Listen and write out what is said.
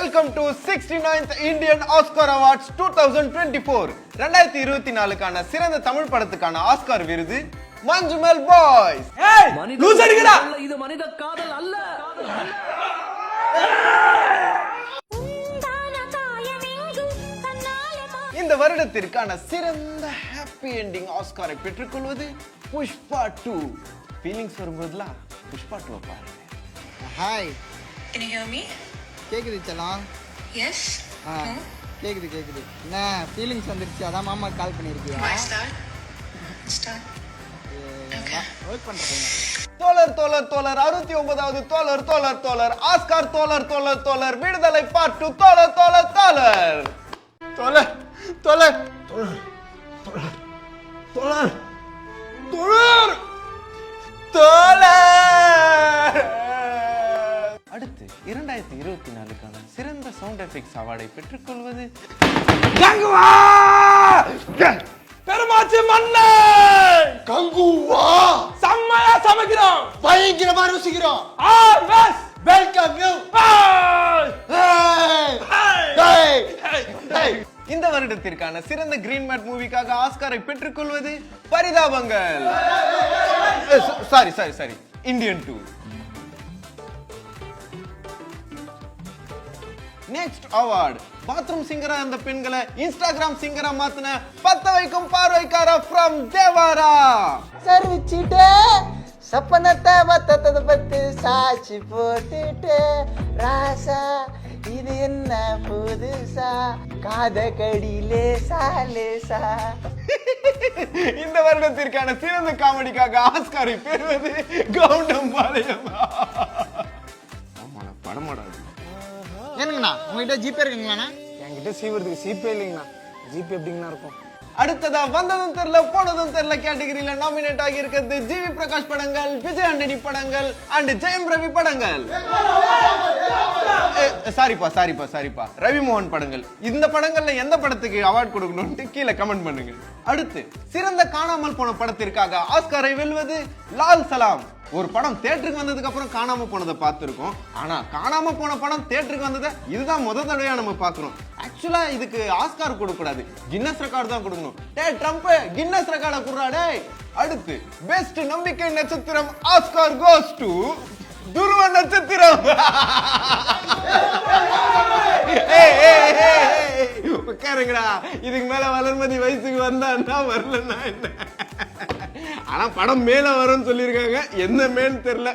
Welcome to 69th Indian Oscar Awards 2024. 2024 சிறந்த தமிழ் படத்துக்கான Oscar விருது மஞ்சுமல் பாய்ஸ். ஏய் லூஸ் அடிங்கடா. இது மனித காதல் அல்ல. இந்த வருடத்திற்கான சிறந்த ஹாப்பி எண்டிங் ஆஸ்காரை பெற்றுக்கொள்வது புஷ்பா 2. ஃபீலிங்ஸ் வரும்போதுலாம் புஷ்பா 2 பாருங்க. Hi, Can you hear me? கேக்குது செல்லம்? Yes. கேக்குது. என்ன ஃபீலிங்ஸ் வந்துருச்சு? அதான் மாமா கால் பண்ணிருக்கியா? Why start? Start. Okay. Work பண்றேன். தோழர் 69வது தோழர் ஆஸ்கார் தோழர் விடுதலை பார்ட் 2 தோழர். அடுத்து 2024க்கான சிறந்த சவுண்ட் எஃபெக்ட்ஸ் அவார்டை பெற்றுக்கொள்வது கங்குவா பெருமாச்சி மண்ணே கங்குவா செம்மையா சமைக்கிறோம், பயங்கரமா ருசிக்கிறோம். Always welcome you. இந்த வருடத்திற்கான சிறந்த கிரீன் மேட் மூவிக்காக ஆஸ்காரை பெற்றுக்கொள்வது பரிதாபங்கள். Sorry Indian 2. Next award bathroom சிங்கரா இருந்த பெண்களை இன்ஸ்டாகிராம் சிங்கரா மாத்தின பத்த வைக்கும் பார்வைக்காரா ஃப்ரம் தேவாரா. சர்விச்சிட்டே சப்பனத்தை பத்தத்தை பத்து சாட்சி போட்டுட்டு ராசா இது என்ன புதுசா காத கடியிலே சாலேசா. இந்த வருடத்திற்கான சிறந்த காமெடிக்காக ஆஸ்காரை பெறுவது கவுண்டம் பாளையம். படமாடாது. என்னங்கண்ணா உங்ககிட்ட ஜிபே இருக்குங்கண்ணா? என்கிட்ட சீவறதுக்கு ஜிபே இல்லைங்கண்ணா. ஜிபே எப்படிங்கண்ணா இருக்கும்? அடுத்ததா வந்ததும் தெரியல போனதும் தெரியல கேட்டகரியில நாமினேட் ஆகி இருக்கிறது ஜிவி பிரகாஷ் படங்கள், விஜய் ஆண்டனி படங்கள் அண்ட் ஜெயம் ரவி படங்கள். சாரிப்பா ரவி மோகன் படங்கள். இந்த படங்கள்ல எந்த படத்துக்கு அவார்ட் கொடுக்கணும்னு கீழே கமெண்ட் பண்ணுங்க. அடுத்து சிறந்த காணாமல் போன படத்திற்காக ஆஸ்காரை வெல்வது லால் சலாம். ஒரு படம் தியேட்டருக்கு வந்ததுக்கு அப்புறம் காணாம போனதை பார்த்திருக்கோம். ஆனா காணாம போன படம் தியேட்டருக்கு வந்ததை இதுதான் முதல் தடவையா நம்ம பார்க்கிறோம். ஆக்சுவலா இதுக்கு ஆஸ்கார் கொடுக்க கூடாது, கின்னஸ் ரெக்கார்டு தான் கொடுக்கணும். டேய் ட்ரம்ப், கின்னஸ் ரெக்கார்டை குடுறா டேய். அடுத்து பெஸ்ட் நம்பிக்கை நட்சத்திரம் ஆஸ்கார் கோஸ் டு துருவ நட்சத்திரம். உட்காருங்கடா. இதுக்கு மேல வளர்மதி வயசுக்கு வந்தா வரலன்னா என்ன? ஆனா படம் மேல வரும்னு சொல்லியிருக்காங்க. என்ன மேன்னு தெரியல.